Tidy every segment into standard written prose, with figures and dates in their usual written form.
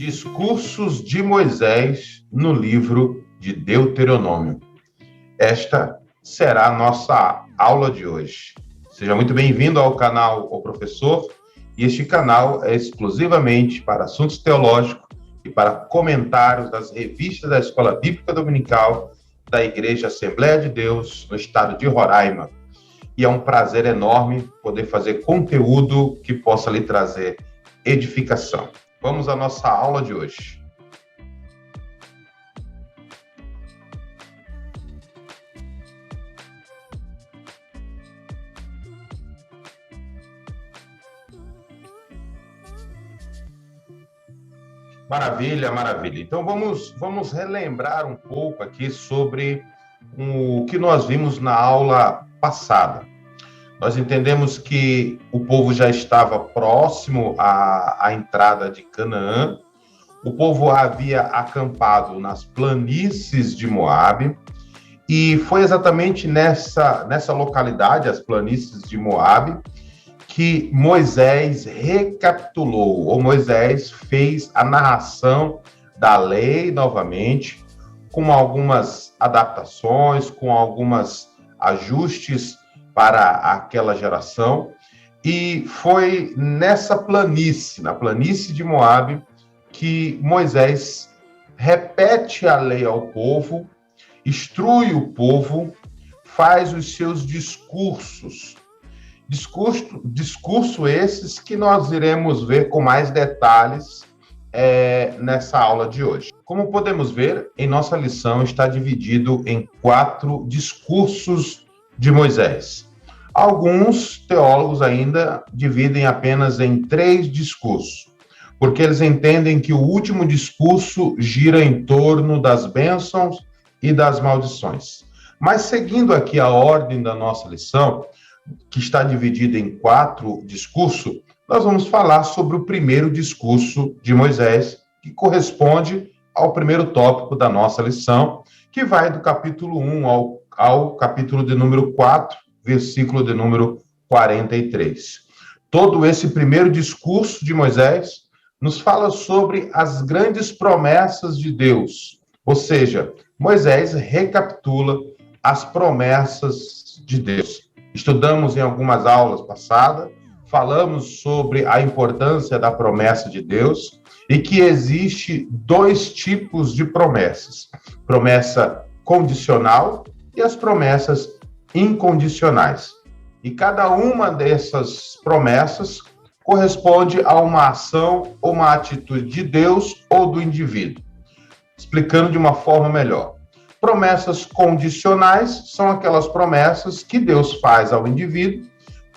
Discursos de Moisés no livro de Deuteronômio. Esta será a nossa aula de hoje. Seja muito bem-vindo ao canal O Professor, e este canal é exclusivamente para assuntos teológicos e para comentários das revistas da Escola Bíblica Dominical da Igreja Assembleia de Deus, no estado de Roraima. E é um prazer enorme poder fazer conteúdo que possa lhe trazer edificação. Vamos à nossa aula de hoje. Maravilha, maravilha. Então vamos relembrar um pouco aqui sobre o que nós vimos na aula passada. Nós entendemos que o povo já estava próximo à entrada de Canaã. O povo havia acampado nas planícies de Moabe, e foi exatamente nessa localidade, as planícies de Moabe, que Moisés recapitulou, ou Moisés fez a narração da lei novamente, com algumas adaptações, com alguns ajustes para aquela geração, e foi nessa planície, na planície de Moabe, que Moisés repete a lei ao povo, instrui o povo, faz os seus discursos. Discurso esses que nós iremos ver com mais detalhes nessa aula de hoje. Como podemos ver, em nossa lição está dividido em 4 discursos de Moisés. Alguns teólogos ainda dividem apenas em 3 discursos, porque eles entendem que o último discurso gira em torno das bênçãos e das maldições. Mas seguindo aqui a ordem da nossa lição, que está dividida em 4 discursos, nós vamos falar sobre o primeiro discurso de Moisés, que corresponde ao primeiro tópico da nossa lição, que vai do capítulo 1 ao capítulo de número 4, versículo de número 43. Todo esse primeiro discurso de Moisés nos fala sobre as grandes promessas de Deus, ou seja, Moisés recapitula as promessas de Deus. Estudamos em algumas aulas passadas, falamos sobre a importância da promessa de Deus e que existe 2 tipos de promessas: promessa condicional e as promessas incondicionais. E cada uma dessas promessas corresponde a uma ação ou uma atitude de Deus ou do indivíduo. Explicando de uma forma melhor. Promessas condicionais são aquelas promessas que Deus faz ao indivíduo,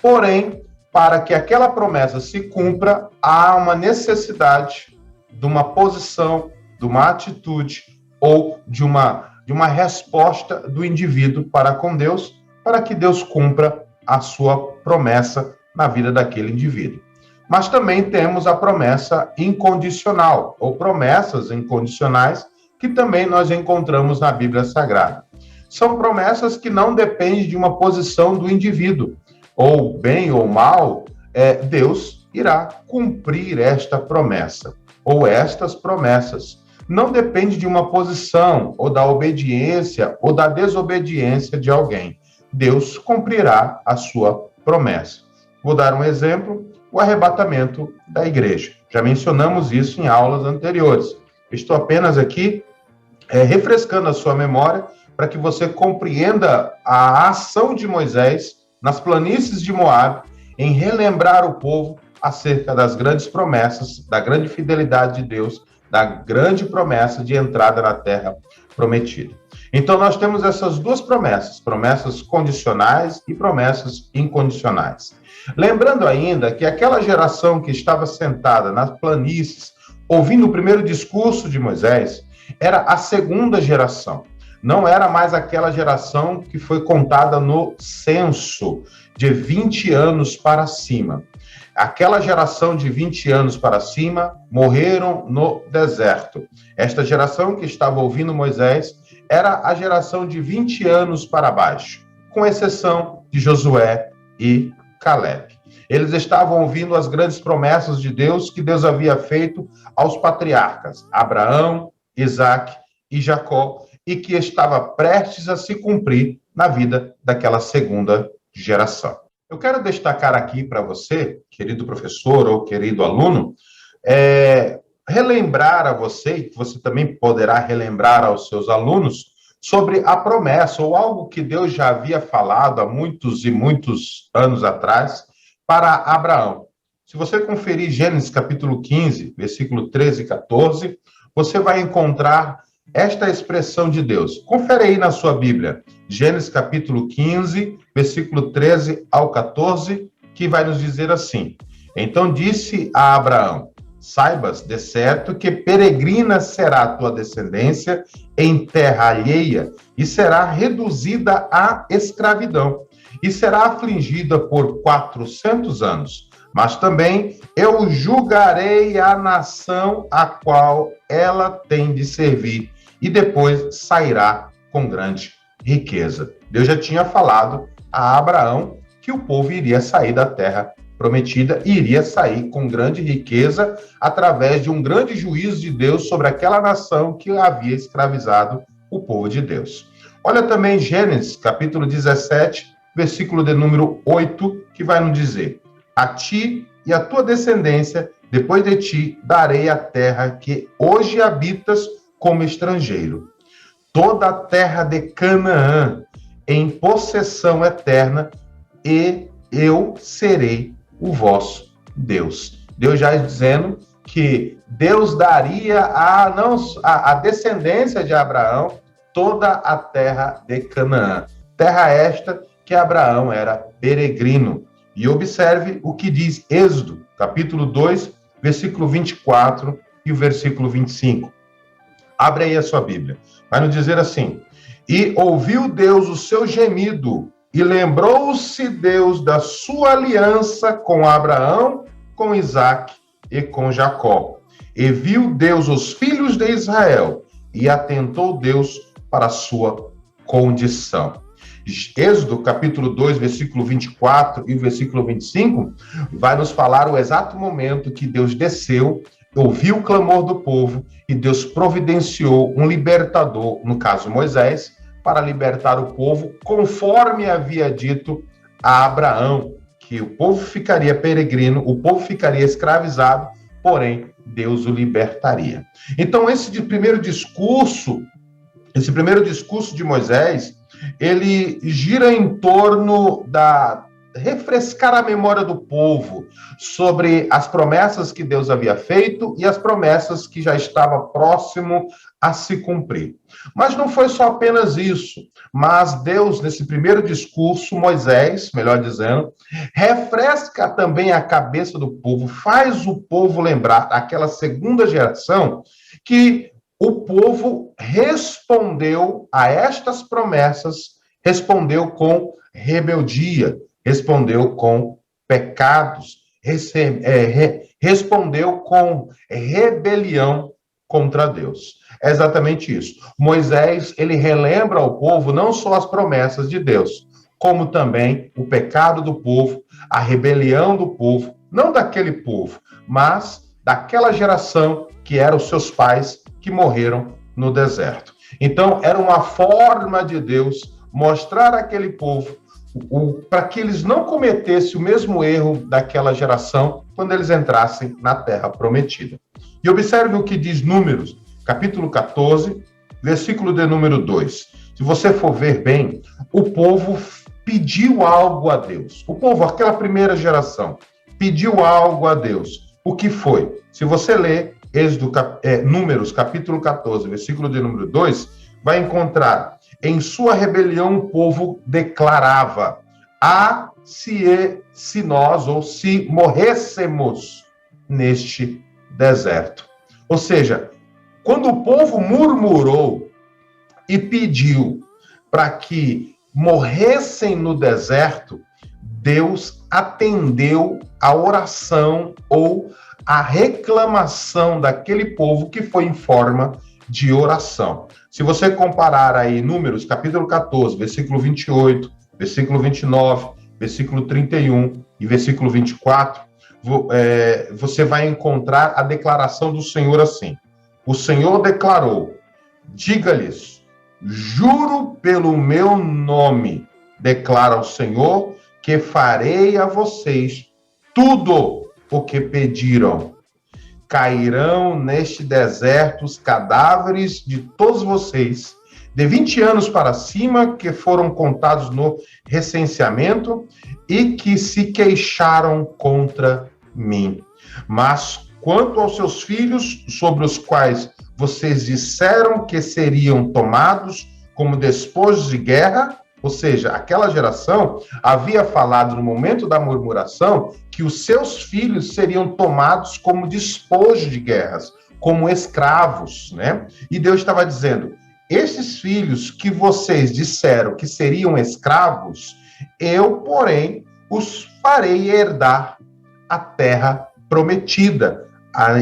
porém, para que aquela promessa se cumpra, há uma necessidade de uma posição, de uma atitude ou de uma resposta do indivíduo para com Deus, para que Deus cumpra a sua promessa na vida daquele indivíduo. Mas também temos a promessa incondicional, ou promessas incondicionais, que também nós encontramos na Bíblia Sagrada. São promessas que não dependem de uma posição do indivíduo, ou bem ou mal, Deus irá cumprir esta promessa, ou estas promessas. Não depende de uma posição, ou da obediência, ou da desobediência de alguém. Deus cumprirá a sua promessa. Vou dar um exemplo: o arrebatamento da igreja. Já mencionamos isso em aulas anteriores. Estou apenas aqui refrescando a sua memória para que você compreenda a ação de Moisés nas planícies de Moabe em relembrar o povo acerca das grandes promessas, da grande fidelidade de Deus, da grande promessa de entrada na terra prometida. Então, nós temos essas 2 promessas, promessas condicionais e promessas incondicionais. Lembrando ainda que aquela geração que estava sentada nas planícies, ouvindo o primeiro discurso de Moisés, era a segunda geração. Não era mais aquela geração que foi contada no censo, de 20 anos para cima. Aquela geração de 20 anos para cima morreram no deserto. Esta geração que estava ouvindo Moisés era a geração de 20 anos para baixo, com exceção de Josué e Caleb. Eles estavam ouvindo as grandes promessas de Deus que Deus havia feito aos patriarcas, Abraão, Isaque e Jacó, e que estava prestes a se cumprir na vida daquela segunda geração. Eu quero destacar aqui para você, querido professor ou querido aluno, relembrar a você, que você também poderá relembrar aos seus alunos, sobre a promessa, ou algo que Deus já havia falado há muitos e muitos anos atrás, para Abraão. Se você conferir Gênesis capítulo 15, versículo 13 e 14, você vai encontrar esta expressão de Deus. Confere aí na sua Bíblia, Gênesis capítulo 15, versículo 13 ao 14, que vai nos dizer assim: Então disse a Abraão: Saibas de certo que peregrina será a tua descendência em terra alheia e será reduzida à escravidão e será afligida por 400 anos. Mas também eu julgarei a nação a qual ela tem de servir e depois sairá com grande riqueza. Deus já tinha falado a Abraão que o povo iria sair da terra prometida e iria sair com grande riqueza através de um grande juízo de Deus sobre aquela nação que havia escravizado o povo de Deus. Olha também Gênesis, capítulo 17, versículo de número 8, que vai nos dizer: A ti e a tua descendência, depois de ti, darei a terra que hoje habitas como estrangeiro. Toda a terra de Canaã em possessão eterna, e eu serei o vosso Deus. Deus já dizendo que Deus daria a descendência de Abraão toda a terra de Canaã. Terra esta que Abraão era peregrino. E observe o que diz Êxodo, capítulo 2, versículo 24 e o versículo 25. Abre aí a sua Bíblia. Vai nos dizer assim: E ouviu Deus o seu gemido, e lembrou-se Deus da sua aliança com Abraão, com Isaque e com Jacó. E viu Deus os filhos de Israel, e atentou Deus para a sua condição. Êxodo, capítulo 2, versículo 24 e o versículo 25, vai nos falar o exato momento que Deus desceu, ouviu o clamor do povo, e Deus providenciou um libertador, no caso Moisés, para libertar o povo, conforme havia dito a Abraão, que o povo ficaria peregrino, o povo ficaria escravizado, porém, Deus o libertaria. Então, esse primeiro discurso de Moisés, ele gira em torno da refrescar a memória do povo sobre as promessas que Deus havia feito e as promessas que já estava próximo a se cumprir. Mas não foi só apenas isso, mas Deus, nesse primeiro discurso, Moisés, melhor dizendo, refresca também a cabeça do povo, faz o povo lembrar, aquela segunda geração, que o povo respondeu a estas promessas, respondeu com rebeldia, respondeu com pecados, respondeu com rebelião contra Deus. É exatamente isso. Moisés, ele relembra ao povo não só as promessas de Deus, como também o pecado do povo, a rebelião do povo, não daquele povo, mas daquela geração que eram os seus pais que morreram no deserto. Então, era uma forma de Deus mostrar àquele povo para que eles não cometessem o mesmo erro daquela geração quando eles entrassem na terra prometida. E observe o que diz Números, capítulo 14, versículo de número 2. Se você for ver bem, o povo pediu algo a Deus. O povo, aquela primeira geração, pediu algo a Deus. O que foi? Se você ler Números, capítulo 14, versículo de número 2, vai encontrar: em sua rebelião o povo declarava: se nós, ou se morrêssemos neste deserto. Ou seja, quando o povo murmurou e pediu para que morressem no deserto, Deus atendeu a oração ou a reclamação daquele povo, que foi em forma de oração. Se você comparar aí Números, capítulo 14, versículo 28, versículo 29, versículo 31, e versículo 24, você vai encontrar a declaração do Senhor assim. O Senhor declarou, diga-lhes, juro pelo meu nome, declara o Senhor, que farei a vocês tudo o que pediram. Cairão neste deserto os cadáveres de todos vocês, de 20 anos para cima, que foram contados no recenseamento e que se queixaram contra mim. Mas quanto aos seus filhos, sobre os quais vocês disseram que seriam tomados como despojos de guerra, ou seja, aquela geração havia falado no momento da murmuração que os seus filhos seriam tomados como despojo de guerras, como escravos, né? E Deus estava dizendo, esses filhos que vocês disseram que seriam escravos, eu, porém, os farei herdar a terra prometida.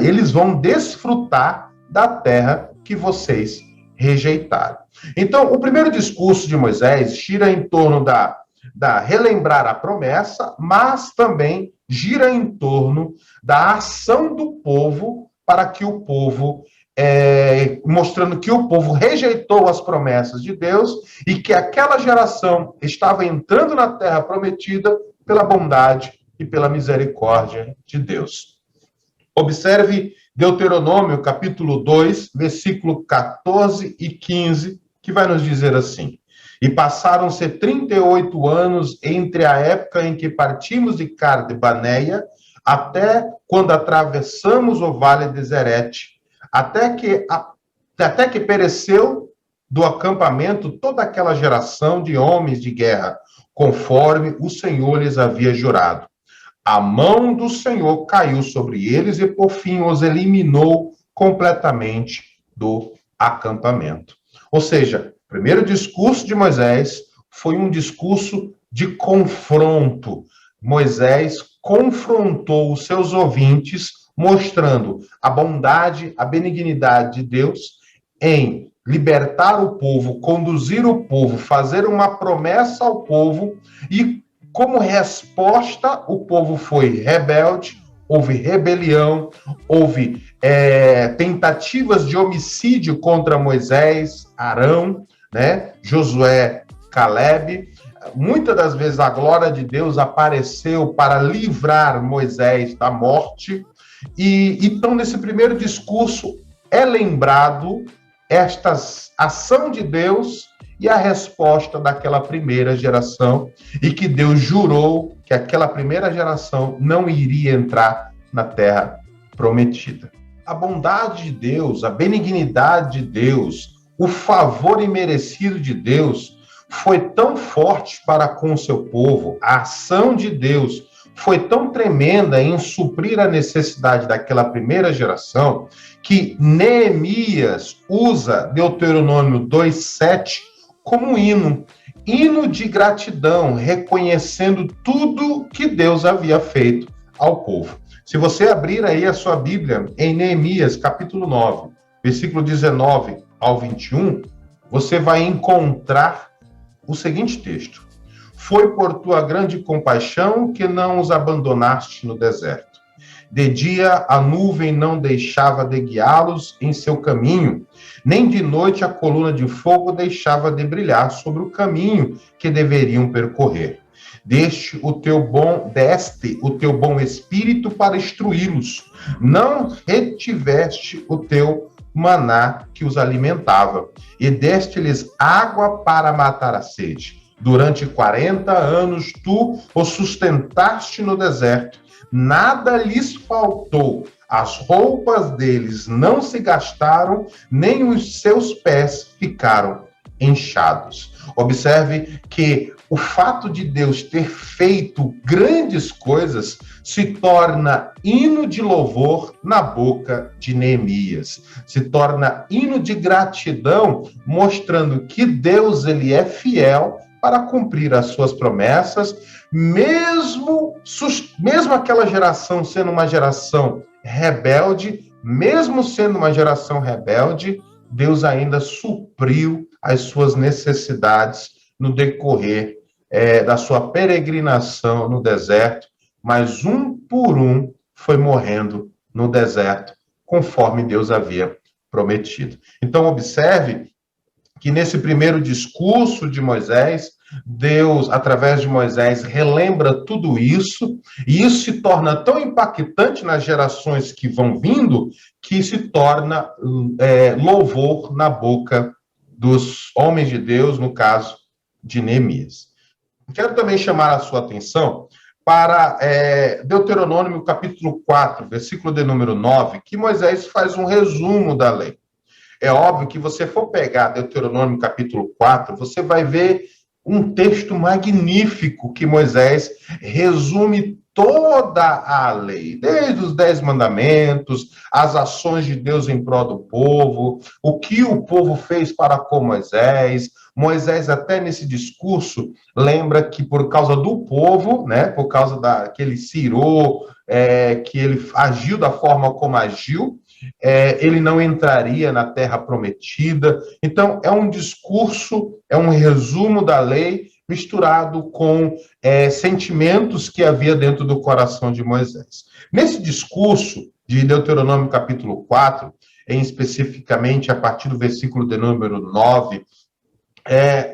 Eles vão desfrutar da terra que vocês rejeitaram. Então, o primeiro discurso de Moisés gira em torno da relembrar a promessa, mas também gira em torno da ação do povo para que o povo, mostrando que o povo rejeitou as promessas de Deus e que aquela geração estava entrando na terra prometida pela bondade e pela misericórdia de Deus. Observe Deuteronômio, capítulo 2, versículo 14 e 15, que vai nos dizer assim, e passaram-se 38 anos entre a época em que partimos de Cades-Barneia até quando atravessamos o vale de Zerete, até que pereceu do acampamento toda aquela geração de homens de guerra, conforme o Senhor lhes havia jurado. A mão do Senhor caiu sobre eles e, por fim, os eliminou completamente do acampamento. Ou seja, o primeiro discurso de Moisés foi um discurso de confronto. Moisés confrontou os seus ouvintes, mostrando a bondade, a benignidade de Deus em libertar o povo, conduzir o povo, fazer uma promessa ao povo e, como resposta, o povo foi rebelde, houve rebelião, houve tentativas de homicídio contra Moisés, Arão, né? Josué, Calebe. Muitas das vezes a glória de Deus apareceu para livrar Moisés da morte. E então, nesse primeiro discurso, é lembrado esta ação de Deus e a resposta daquela primeira geração, e que Deus jurou que aquela primeira geração não iria entrar na terra prometida. A bondade de Deus, a benignidade de Deus, o favor imerecido de Deus foi tão forte para com o seu povo, a ação de Deus foi tão tremenda em suprir a necessidade daquela primeira geração, que Neemias usa Deuteronômio 2:7 como hino de gratidão, reconhecendo tudo que Deus havia feito ao povo. Se você abrir aí a sua Bíblia em Neemias, capítulo 9, versículo 19 ao 21, você vai encontrar o seguinte texto: Foi por tua grande compaixão que não os abandonaste no deserto. De dia a nuvem não deixava de guiá-los em seu caminho, nem de noite a coluna de fogo deixava de brilhar sobre o caminho que deveriam percorrer. Deste o teu bom espírito para instruí-los. Não retiveste o teu maná que os alimentava, e deste-lhes água para matar a sede. Durante 40 anos tu os sustentaste no deserto, nada lhes faltou, as roupas deles não se gastaram, nem os seus pés ficaram inchados. Observe que o fato de Deus ter feito grandes coisas se torna hino de louvor na boca de Neemias, se torna hino de gratidão, mostrando que Deus ele é fiel para cumprir as suas promessas, mesmo aquela geração sendo uma geração rebelde, mesmo sendo uma geração rebelde, Deus ainda supriu as suas necessidades no decorrer da sua peregrinação no deserto, mas um por um foi morrendo no deserto, conforme Deus havia prometido. Então, observe que nesse primeiro discurso de Moisés, Deus, através de Moisés, relembra tudo isso, e isso se torna tão impactante nas gerações que vão vindo, que se torna louvor na boca dos homens de Deus, no caso de Neemias. Quero também chamar a sua atenção para Deuteronômio capítulo 4, versículo de número 9, que Moisés faz um resumo da lei. É óbvio que você for pegar Deuteronômio capítulo 4, você vai ver um texto magnífico que Moisés resume toda a lei, desde os 10 mandamentos, as ações de Deus em prol do povo, o que o povo fez para com Moisés. Moisés, até nesse discurso, lembra que por causa do povo, né, por causa daquele Ciro, que ele agiu da forma como agiu, ele não entraria na terra prometida. Então, é um discurso, é um resumo da lei misturado com sentimentos que havia dentro do coração de Moisés. Nesse discurso de Deuteronômio capítulo 4, em especificamente a partir do versículo de número 9,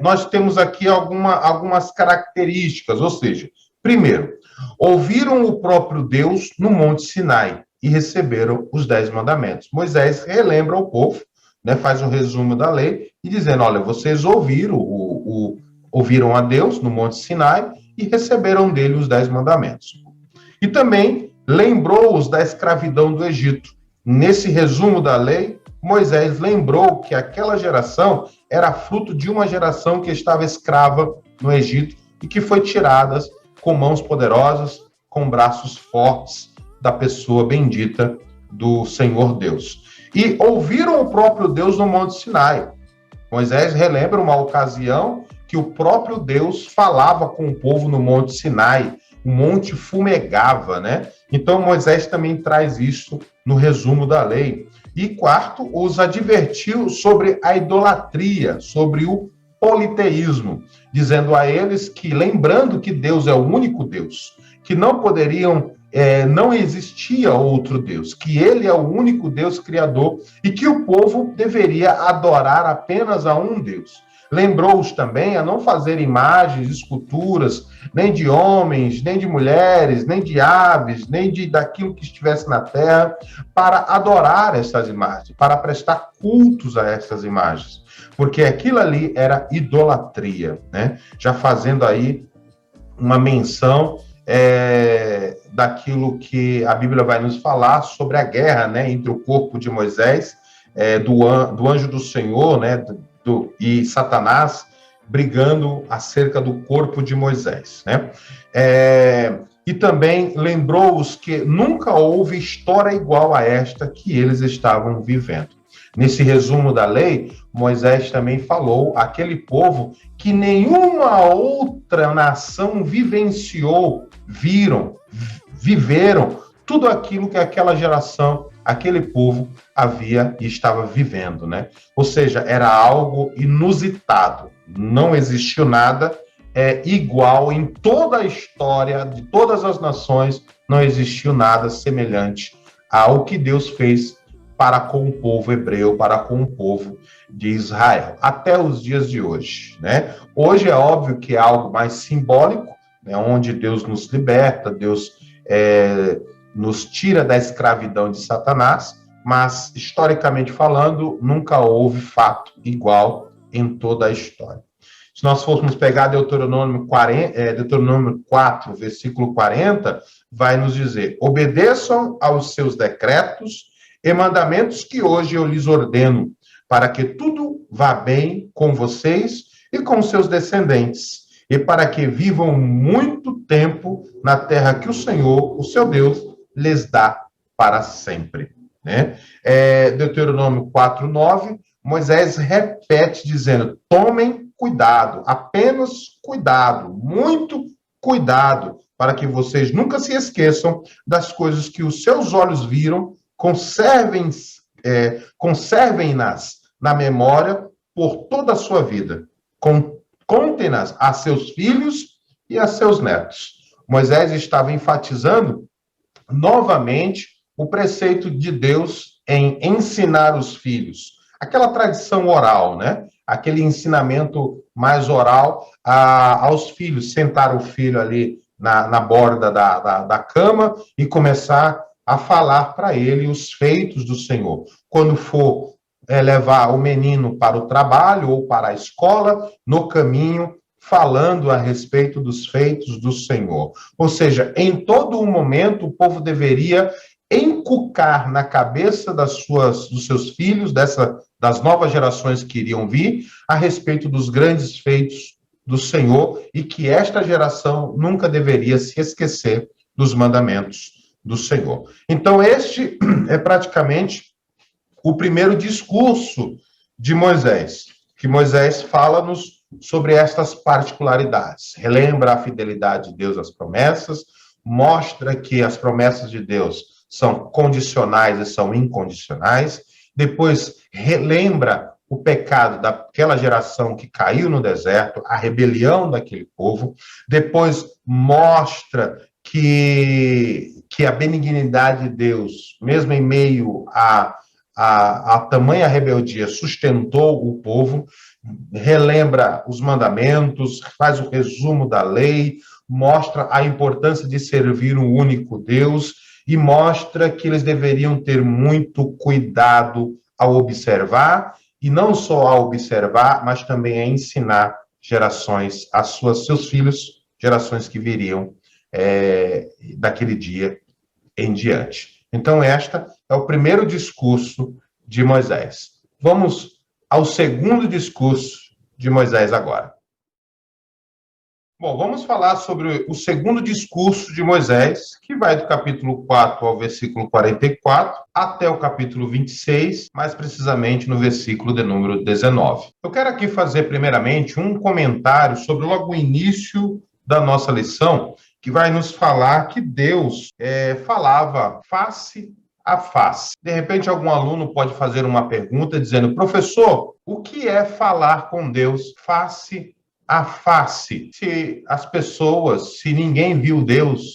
nós temos aqui algumas características, ou seja, primeiro, ouviram o próprio Deus no Monte Sinai e receberam os 10 mandamentos. Moisés relembra ao povo, né, faz um resumo da lei, e dizendo, olha, vocês ouviram a Deus no Monte Sinai e receberam dele os 10 mandamentos. E também lembrou-os da escravidão do Egito. Nesse resumo da lei, Moisés lembrou que aquela geração era fruto de uma geração que estava escrava no Egito e que foi tirada com mãos poderosas, com braços fortes da pessoa bendita do Senhor Deus. E ouviram o próprio Deus no Monte Sinai. Moisés relembra uma ocasião que o próprio Deus falava com o povo no Monte Sinai, o monte fumegava, né? Então Moisés também traz isso no resumo da lei. E quarto, os advertiu sobre a idolatria, sobre o politeísmo, dizendo a eles que, lembrando que Deus é o único Deus, que não existia outro Deus, que ele é o único Deus criador e que o povo deveria adorar apenas a um Deus. Lembrou-os também a não fazer imagens, esculturas, nem de homens, nem de mulheres, nem de aves, nem daquilo que estivesse na terra, para adorar essas imagens, para prestar cultos a essas imagens. Porque aquilo ali era idolatria, né? Já fazendo aí uma menção daquilo que a Bíblia vai nos falar sobre a guerra, né, entre o corpo de Moisés, do anjo do Senhor, né, e Satanás, brigando acerca do corpo de Moisés, né? E também lembrou-os que nunca houve história igual a esta que eles estavam vivendo. Nesse resumo da lei, Moisés também falou àquele povo que nenhuma outra nação viveram tudo aquilo que aquela geração, aquele povo havia e estava vivendo, né? Ou seja, era algo inusitado. Não existiu nada igual em toda a história de todas as nações, não existiu nada semelhante ao que Deus fez para com o povo hebreu, para com o povo de Israel, até os dias de hoje, né? Hoje é óbvio que é algo mais simbólico, né, onde Deus nos liberta, Deus nos tira da escravidão de Satanás, mas, historicamente falando, nunca houve fato igual em toda a história. Se nós fôssemos pegar Deuteronômio 4, versículo 40, vai nos dizer, obedeçam aos seus decretos e mandamentos que hoje eu lhes ordeno, para que tudo vá bem com vocês e com seus descendentes, e para que vivam muito tempo na terra que o Senhor, o seu Deus, lhes dá para sempre. Né? Deuteronômio 4:9, Moisés repete dizendo, tomem cuidado, apenas cuidado, muito cuidado, para que vocês nunca se esqueçam das coisas que os seus olhos viram, conservem-nas na memória por toda a sua vida. Contem-nas a seus filhos e a seus netos. Moisés estava enfatizando novamente o preceito de Deus em ensinar os filhos. Aquela tradição oral, né? Aquele ensinamento mais oral aos filhos. Sentar o filho ali na borda da cama e começar a falar para ele os feitos do Senhor. Quando for levar o menino para o trabalho ou para a escola, no caminho, falando a respeito dos feitos do Senhor. Ou seja, em todo o momento, o povo deveria encucar na cabeça dos seus filhos, das novas gerações que iriam vir, a respeito dos grandes feitos do Senhor, e que esta geração nunca deveria se esquecer dos mandamentos do Senhor. Então, este é praticamente o primeiro discurso de Moisés, que Moisés fala-nos sobre estas particularidades. Relembra a fidelidade de Deus às promessas, mostra que as promessas de Deus são condicionais e são incondicionais. Depois, relembra o pecado daquela geração que caiu no deserto, a rebelião daquele povo. Depois, mostra que a benignidade de Deus, mesmo em meio a tamanha rebeldia, sustentou o povo. Relembra os mandamentos, faz o resumo da lei, mostra a importância de servir um único Deus e mostra que eles deveriam ter muito cuidado ao observar, e não só a observar, mas também a ensinar gerações, seus filhos, gerações que viriam daquele dia em diante. Então, este é o primeiro discurso de Moisés. Vamos ao segundo discurso de Moisés agora. Bom, vamos falar sobre o segundo discurso de Moisés, que vai do capítulo 4 ao versículo 44, até o capítulo 26, mais precisamente no versículo de número 19. Eu quero aqui fazer, primeiramente, um comentário sobre logo o início da nossa lição, que vai nos falar que Deus falava face a face. De repente, algum aluno pode fazer uma pergunta dizendo: professor, o que é falar com Deus face a face? Se ninguém viu Deus,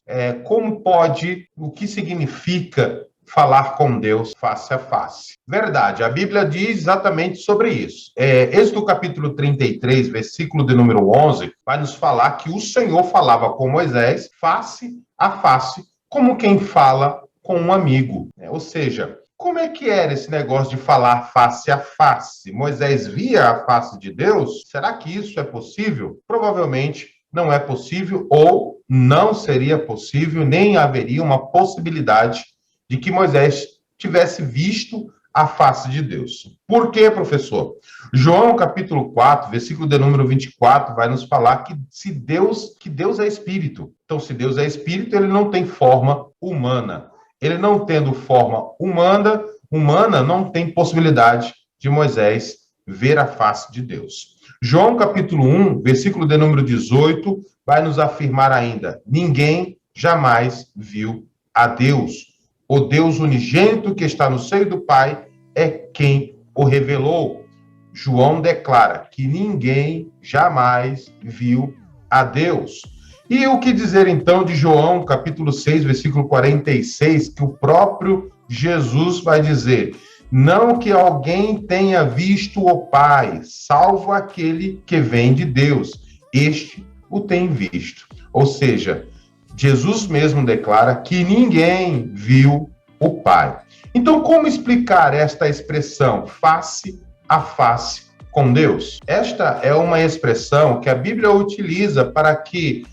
o que significa falar com Deus face a face? Verdade, a Bíblia diz exatamente sobre isso. Êxodo capítulo 33, versículo de número 11, vai nos falar que o Senhor falava com Moisés face a face, como quem fala com um amigo. Ou seja, como é que era esse negócio de falar face a face? Moisés via a face de Deus? Será que isso é possível? Provavelmente não é possível, ou não seria possível, nem haveria uma possibilidade de que Moisés tivesse visto a face de Deus. Por quê, professor? João capítulo 4, versículo de número 24, vai nos falar que Deus é espírito. Então, se Deus é espírito, ele não tem forma humana. Ele não tendo forma humana, não tem possibilidade de Moisés ver a face de Deus. João capítulo 1, versículo de número 18, vai nos afirmar ainda: ninguém jamais viu a Deus. O Deus unigênito que está no seio do Pai é quem o revelou. João declara que ninguém jamais viu a Deus. E o que dizer, então, de João, capítulo 6, versículo 46, que o próprio Jesus vai dizer: não que alguém tenha visto o Pai, salvo aquele que vem de Deus. Este o tem visto. Ou seja, Jesus mesmo declara que ninguém viu o Pai. Então, como explicar esta expressão, face a face com Deus? Esta é uma expressão que a Bíblia utiliza para que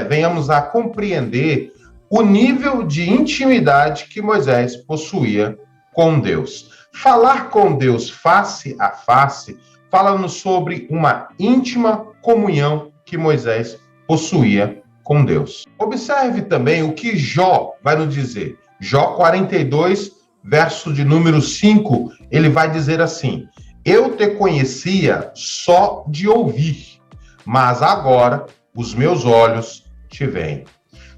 venhamos a compreender o nível de intimidade que Moisés possuía com Deus. Falar com Deus face a face fala-nos sobre uma íntima comunhão que Moisés possuía com Deus. Observe também o que Jó vai nos dizer. Jó 42, verso de número 5, ele vai dizer assim: eu te conhecia só de ouvir, mas agora os meus olhos te veem.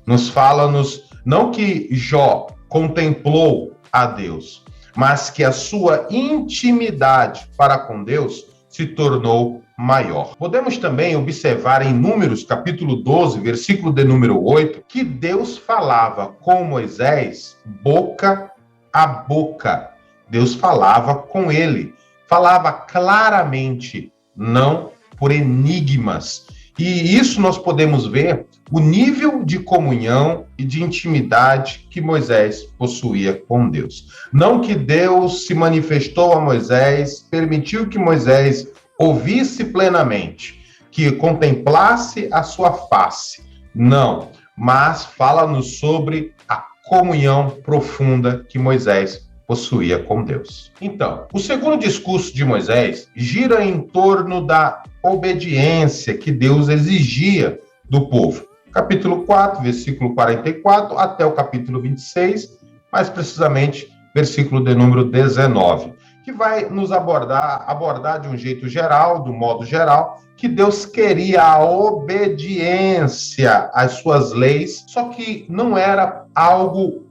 Nos fala-nos não que Jó contemplou a Deus, mas que a sua intimidade para com Deus se tornou maior. Podemos também observar em Números, capítulo 12, versículo de número 8, que Deus falava com Moisés boca a boca. Deus falava com ele, falava claramente, não por enigmas. E isso nós podemos ver o nível de comunhão e de intimidade que Moisés possuía com Deus. Não que Deus se manifestou a Moisés, permitiu que Moisés ouvisse plenamente, que contemplasse a sua face. Não, mas fala-nos sobre a comunhão profunda que Moisés possuía com Deus. Então, o segundo discurso de Moisés gira em torno da obediência que Deus exigia do povo. Capítulo 4, versículo 44, até o capítulo 26, mais precisamente, versículo de número 19, que vai nos abordar de um jeito geral, do modo geral, que Deus queria a obediência às suas leis, só que não era algo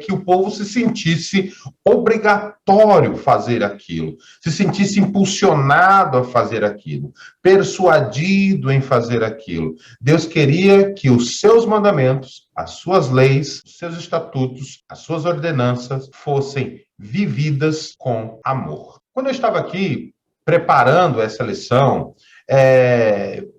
que o povo se sentisse obrigatório fazer aquilo, se sentisse impulsionado a fazer aquilo, persuadido em fazer aquilo. Deus queria que os seus mandamentos, as suas leis, os seus estatutos, as suas ordenanças fossem vividas com amor. Quando eu estava aqui preparando essa lição,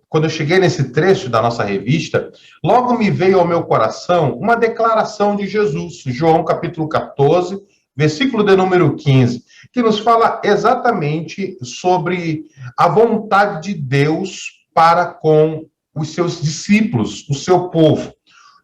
quando eu cheguei nesse trecho da nossa revista, logo me veio ao meu coração uma declaração de Jesus, João capítulo 14, versículo de número 15, que nos fala exatamente sobre a vontade de Deus para com os seus discípulos, o seu povo.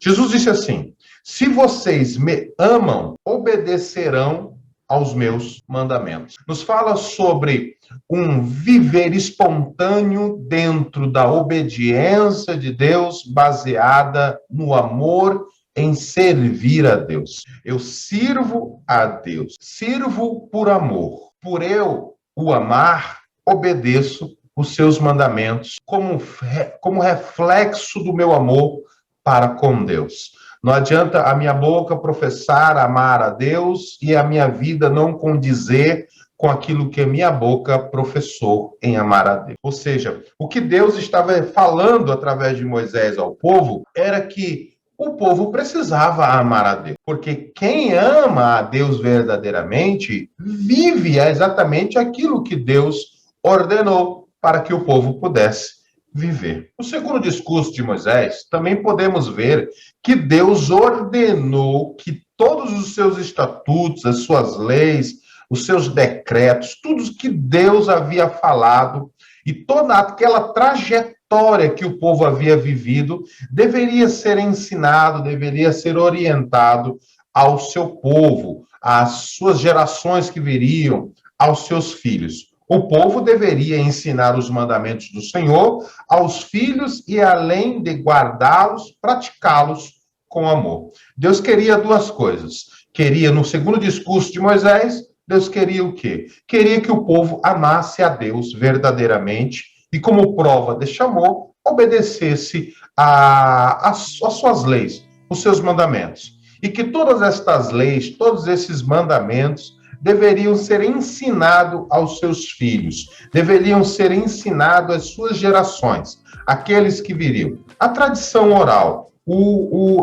Jesus disse assim: se vocês me amam, obedecerão aos meus mandamentos. Nos fala sobre um viver espontâneo dentro da obediência de Deus, baseada no amor em servir a Deus. Eu sirvo a Deus, sirvo por amor. Por eu o amar, obedeço os seus mandamentos como reflexo do meu amor para com Deus. Não adianta a minha boca professar amar a Deus e a minha vida não condizer com aquilo que a minha boca professou em amar a Deus. Ou seja, o que Deus estava falando através de Moisés ao povo era que o povo precisava amar a Deus, porque quem ama a Deus verdadeiramente vive exatamente aquilo que Deus ordenou para que o povo pudesse viver. No segundo discurso de Moisés, também podemos ver que Deus ordenou que todos os seus estatutos, as suas leis, os seus decretos, tudo que Deus havia falado e toda aquela trajetória que o povo havia vivido deveria ser ensinado, deveria ser orientado ao seu povo, às suas gerações que viriam, aos seus filhos. O povo deveria ensinar os mandamentos do Senhor aos filhos e, além de guardá-los, praticá-los com amor. Deus queria duas coisas. Queria, no segundo discurso de Moisés, Deus queria o quê? Queria que o povo amasse a Deus verdadeiramente e, como prova deste amor, obedecesse às suas leis, os seus mandamentos. E que todas estas leis, todos esses mandamentos, deveriam ser ensinados aos seus filhos, deveriam ser ensinados às suas gerações, aqueles que viriam. A tradição oral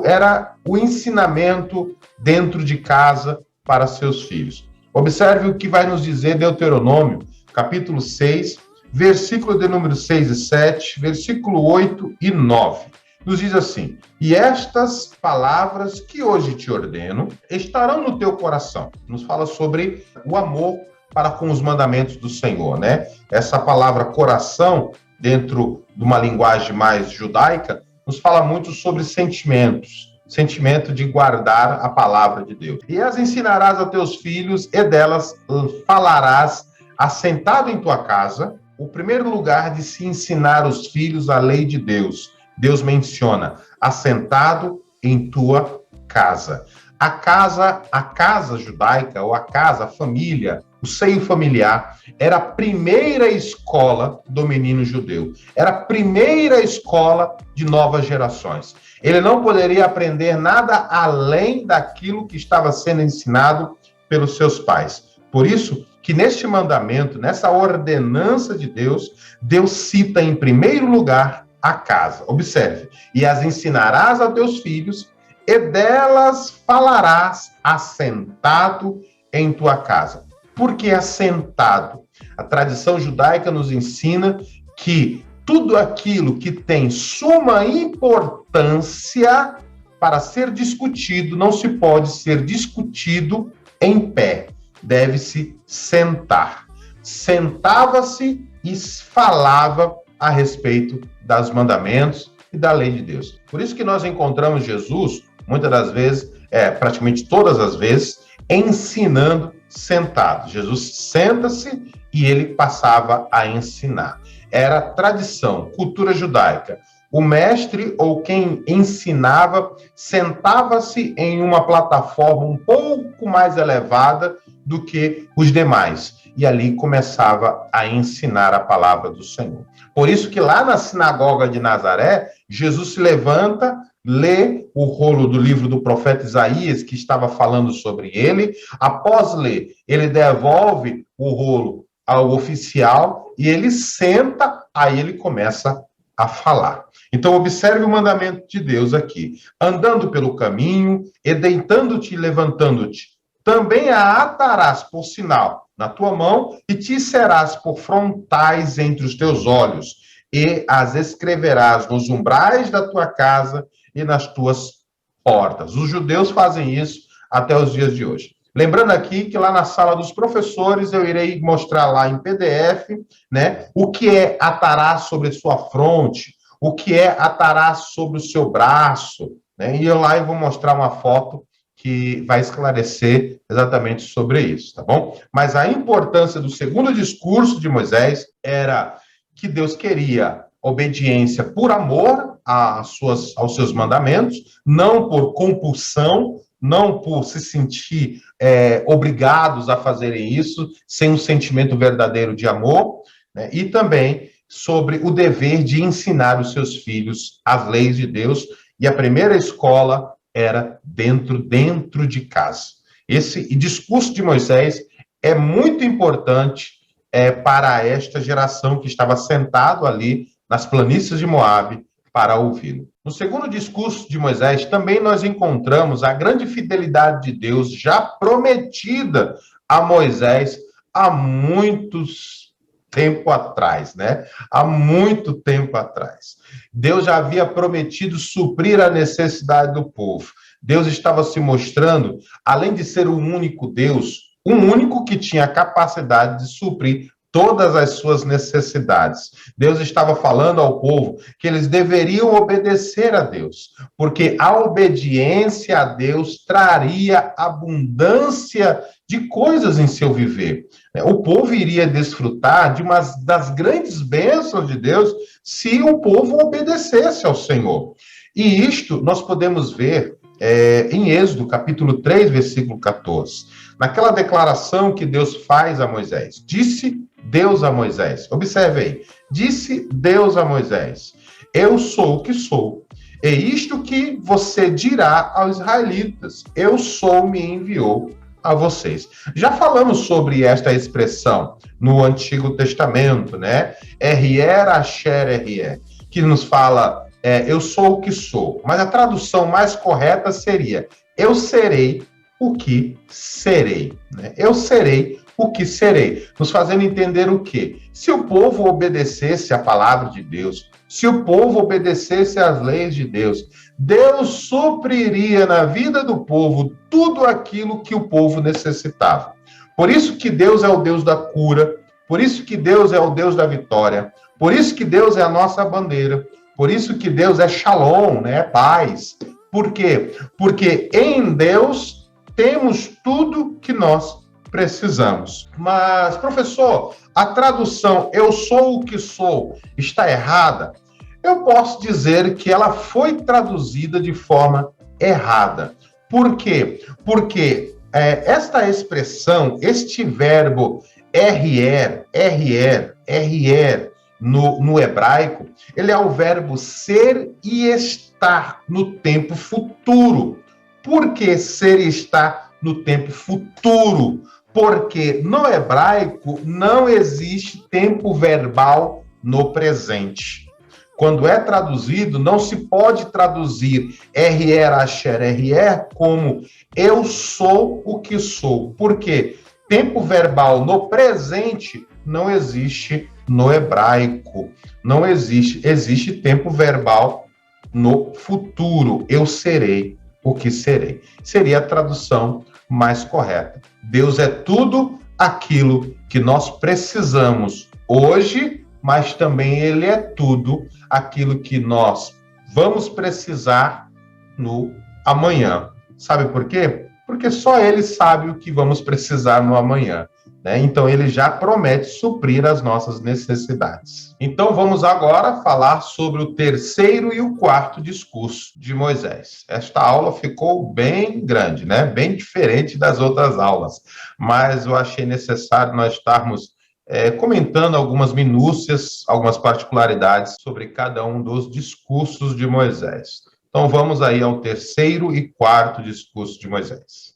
era o ensinamento dentro de casa para seus filhos. Observe o que vai nos dizer Deuteronômio, capítulo 6, versículo de número 6 e 7, versículo 8 e 9. Nos diz assim: e estas palavras que hoje te ordeno estarão no teu coração. Nos fala sobre o amor para com os mandamentos do Senhor, né? Essa palavra coração, dentro de uma linguagem mais judaica, nos fala muito sobre sentimentos. Sentimento de guardar a palavra de Deus. E as ensinarás a teus filhos, e delas falarás assentado em tua casa. O primeiro lugar de se ensinar os filhos a lei de Deus. Deus menciona, assentado em tua casa. A casa judaica, ou a casa, a família, o seio familiar, era a primeira escola do menino judeu. Era a primeira escola de novas gerações. Ele não poderia aprender nada além daquilo que estava sendo ensinado pelos seus pais. Por isso que neste mandamento, nessa ordenança de Deus, Deus cita em primeiro lugar a casa. Observe: e as ensinarás a teus filhos, e delas falarás assentado em tua casa. Por que assentado? A tradição judaica nos ensina que tudo aquilo que tem suma importância para ser discutido não se pode ser discutido em pé, deve-se sentar. Sentava-se e falava a respeito dos mandamentos e da lei de Deus. Por isso que nós encontramos Jesus, muitas das vezes, praticamente todas as vezes, ensinando sentado. Jesus senta-se e ele passava a ensinar. Era tradição, cultura judaica. O mestre ou quem ensinava sentava-se em uma plataforma um pouco mais elevada do que os demais. E ali começava a ensinar a palavra do Senhor. Por isso que lá na sinagoga de Nazaré, Jesus se levanta, lê o rolo do livro do profeta Isaías, que estava falando sobre ele. Após ler, ele devolve o rolo ao oficial e ele senta, aí ele começa a falar. Então, observe o mandamento de Deus aqui. Andando pelo caminho e deitando-te e levantando-te, também a atarás por sinal na tua mão e te serás por frontais entre os teus olhos e as escreverás nos umbrais da tua casa e nas tuas portas. Os judeus fazem isso até os dias de hoje. Lembrando aqui que lá na sala dos professores eu irei mostrar lá em PDF, né, o que é atarás sobre sua fronte, o que é atarás sobre o seu braço, né, e eu lá vou mostrar uma foto que vai esclarecer exatamente sobre isso, tá bom? Mas a importância do segundo discurso de Moisés era que Deus queria obediência por amor aos seus mandamentos, não por compulsão, não por se sentir obrigados a fazerem isso, sem um sentimento verdadeiro de amor, né? E também sobre o dever de ensinar os seus filhos as leis de Deus, e a primeira escola era dentro de casa. Esse discurso de Moisés é muito importante para esta geração que estava sentado ali nas planícies de Moabe para ouvi-lo. No segundo discurso de Moisés, também nós encontramos a grande fidelidade de Deus já prometida a Moisés há muitos tempo atrás, né? Há muito tempo atrás. Deus já havia prometido suprir a necessidade do povo. Deus estava se mostrando, além de ser o único Deus, um único que tinha a capacidade de suprir todas as suas necessidades. Deus estava falando ao povo que eles deveriam obedecer a Deus, porque a obediência a Deus traria abundância de coisas em seu viver. O povo iria desfrutar de uma das grandes bênçãos de Deus se o povo obedecesse ao Senhor. E isto nós podemos ver em Êxodo, capítulo 3, versículo 14. Naquela declaração que Deus faz a Moisés. Disse Deus a Moisés. Observe aí. Disse Deus a Moisés: eu sou o que sou. É isto que você dirá aos israelitas: eu sou, me enviou a vocês. Já falamos sobre esta expressão no Antigo Testamento, né? Erier, Asher, Erier, que nos fala, eu sou o que sou. Mas a tradução mais correta seria: eu serei o que serei. Né? Eu serei o que serei. Nos fazendo entender o quê? Se o povo obedecesse a palavra de Deus, se o povo obedecesse às leis de Deus, Deus supriria na vida do povo tudo aquilo que o povo necessitava. Por isso que Deus é o Deus da cura, por isso que Deus é o Deus da vitória, por isso que Deus é a nossa bandeira, por isso que Deus é Shalom, né? Paz. Por quê? Porque em Deus temos tudo que nós precisamos. Mas, professor, a tradução eu sou o que sou está errada? Eu posso dizer que ela foi traduzida de forma errada. Por quê? Porque esta expressão, este verbo errer, no hebraico, ele é o verbo ser e estar no tempo futuro. Por que ser e estar no tempo futuro? Porque no hebraico não existe tempo verbal no presente. Quando é traduzido, não se pode traduzir RR Asher RR como eu sou o que sou. Por quê? Tempo verbal no presente não existe no hebraico. Não existe. Existe tempo verbal no futuro. Eu serei o que serei. Seria a tradução mais correta. Deus é tudo aquilo que nós precisamos hoje, mas também Ele é tudo aquilo que nós vamos precisar no amanhã. Sabe por quê? Porque só Ele sabe o que vamos precisar no amanhã, né? Então, Ele já promete suprir as nossas necessidades. Então, vamos agora falar sobre o terceiro e o quarto discurso de Moisés. Esta aula ficou bem grande, né? Bem diferente das outras aulas, mas eu achei necessário nós estarmos comentando algumas minúcias, algumas particularidades sobre cada um dos discursos de Moisés. Então, vamos aí ao terceiro e quarto discurso de Moisés.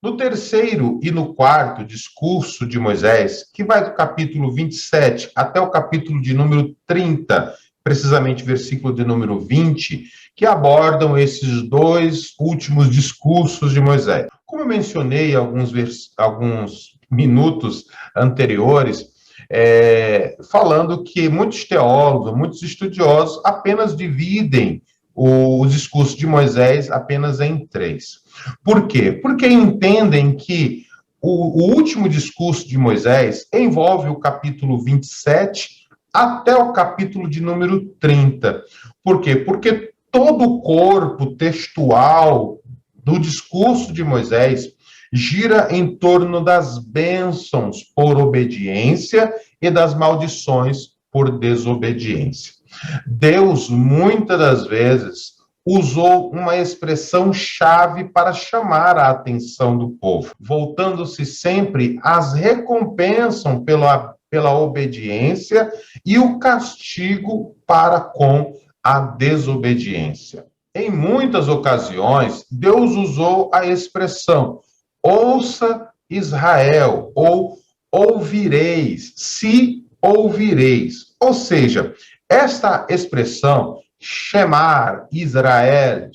No terceiro e no quarto discurso de Moisés, que vai do capítulo 27 até o capítulo de número 30, precisamente versículo de número 20, que abordam esses dois últimos discursos de Moisés. Como eu mencionei alguns minutos anteriores, falando que muitos teólogos, muitos estudiosos apenas dividem o discurso de Moisés apenas em três. Por quê? Porque entendem que o último discurso de Moisés envolve o capítulo 27 até o capítulo de número 30. Por quê? Porque todo o corpo textual do discurso de Moisés gira em torno das bênçãos por obediência e das maldições por desobediência. Deus, muitas das vezes, usou uma expressão chave para chamar a atenção do povo, voltando-se sempre às recompensas pela obediência e o castigo para com a desobediência. Em muitas ocasiões, Deus usou a expressão ouça Israel, ou ouvireis, se ouvireis. Ou seja, esta expressão, Shemar Israel,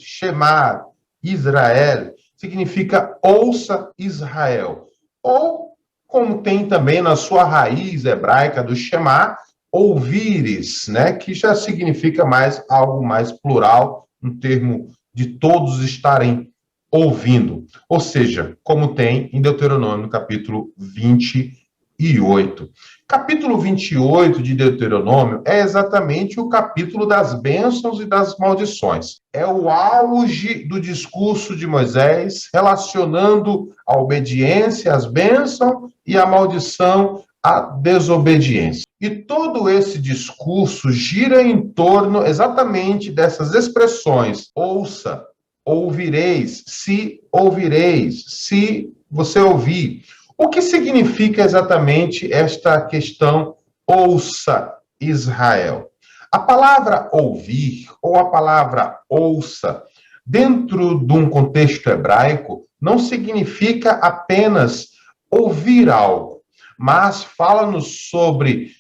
significa ouça Israel. Ou, como tem também na sua raiz hebraica do Shemar, ouvires, né, que já significa mais algo mais plural, um termo de todos estarem ouvindo. Ou seja, como tem em Deuteronômio, capítulo 28. Capítulo 28 de Deuteronômio é exatamente o capítulo das bênçãos e das maldições. É o auge do discurso de Moisés, relacionando a obediência, as bênçãos, e a maldição, a desobediência. E todo esse discurso gira em torno exatamente dessas expressões: ouça, ouvireis, se você ouvir. O que significa exatamente esta questão ouça Israel? A palavra ouvir ou a palavra ouça, dentro de um contexto hebraico, não significa apenas ouvir algo, mas fala-nos sobre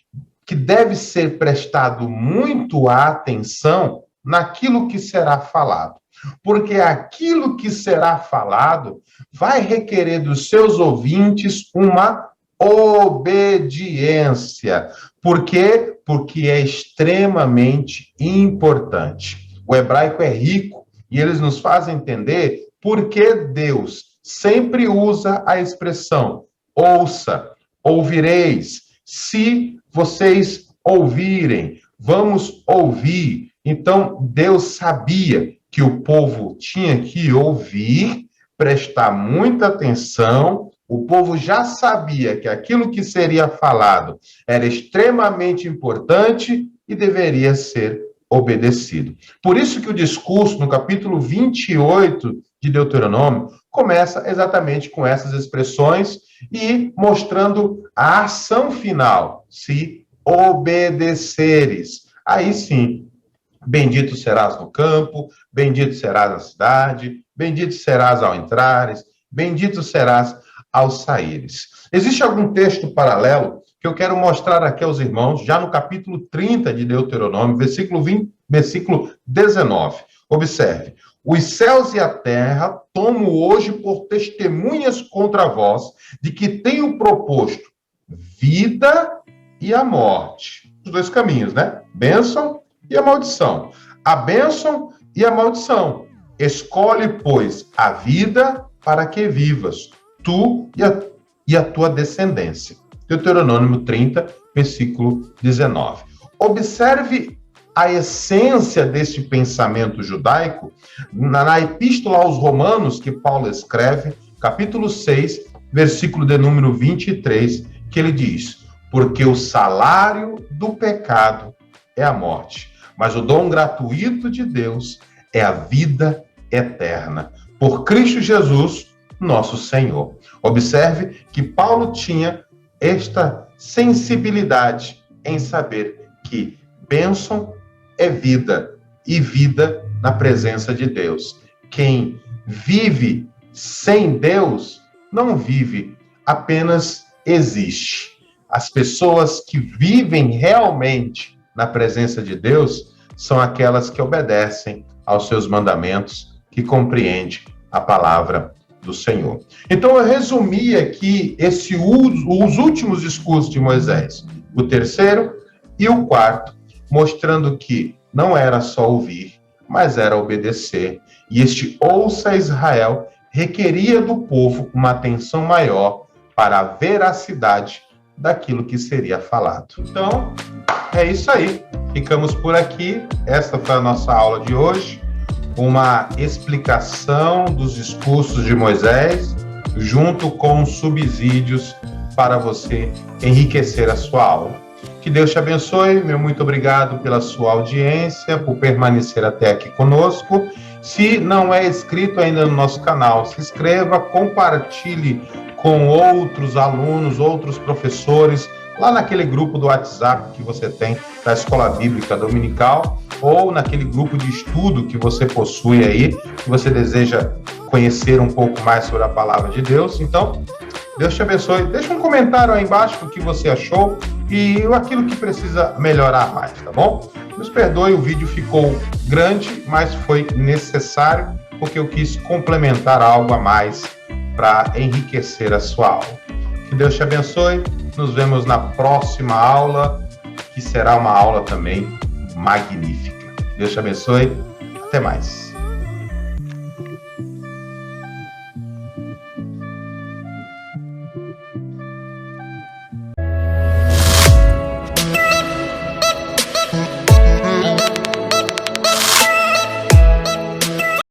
que deve ser prestado muito atenção naquilo que será falado. Porque aquilo que será falado vai requerer dos seus ouvintes uma obediência. Por quê? Porque é extremamente importante. O hebraico é rico e eles nos fazem entender por que Deus sempre usa a expressão ouça, ouvireis, se vocês ouvirem, vamos ouvir. Então, Deus sabia que o povo tinha que ouvir, prestar muita atenção. O povo já sabia que aquilo que seria falado era extremamente importante e deveria ser obedecido. Por isso que o discurso, no capítulo 28 de Deuteronômio, começa exatamente com essas expressões e mostrando a ação final: se obedeceres. Aí sim, bendito serás no campo, bendito serás na cidade, bendito serás ao entrares, bendito serás ao saíres. Existe algum texto paralelo que eu quero mostrar aqui aos irmãos, já no capítulo 30 de Deuteronômio, versículo 19. Observe. Os céus e a terra tomo hoje por testemunhas contra vós, de que tenho proposto vida e a morte. Os dois caminhos, né? Bênção e a maldição. A bênção e a maldição. Escolhe, pois, a vida para que vivas, tu e a tua descendência. Deuteronômio 30, versículo 19. Observe a essência deste pensamento judaico na Epístola aos Romanos, que Paulo escreve, capítulo 6, versículo de número 23, que ele diz: porque o salário do pecado é a morte, mas o dom gratuito de Deus é a vida eterna, por Cristo Jesus, nosso Senhor. Observe que Paulo tinha esta sensibilidade em saber que bênção é vida, e vida na presença de Deus. Quem vive sem Deus não vive, apenas existe. As pessoas que vivem realmente na presença de Deus são aquelas que obedecem aos seus mandamentos, que compreendem a palavra do Senhor. Então, eu resumi aqui os últimos discursos de Moisés, o terceiro e o quarto, mostrando que não era só ouvir, mas era obedecer. E este ouça Israel requeria do povo uma atenção maior para a veracidade daquilo que seria falado. Então, é isso aí. Ficamos por aqui. Esta foi a nossa aula de hoje. Uma explicação dos discursos de Moisés, junto com subsídios para você enriquecer a sua aula. Que Deus te abençoe, meu muito obrigado pela sua audiência, por permanecer até aqui conosco. Se não é inscrito ainda no nosso canal, se inscreva, compartilhe com outros alunos, outros professores, lá naquele grupo do WhatsApp que você tem da Escola Bíblica Dominical, ou naquele grupo de estudo que você possui aí, que você deseja conhecer um pouco mais sobre a Palavra de Deus. Então, Deus te abençoe. Deixa um comentário aí embaixo do que você achou e aquilo que precisa melhorar mais, tá bom? Nos perdoe, o vídeo ficou grande, mas foi necessário, porque eu quis complementar algo a mais para enriquecer a sua aula. Que Deus te abençoe. Nos vemos na próxima aula, que será uma aula também magnífica. Deus te abençoe. Até mais.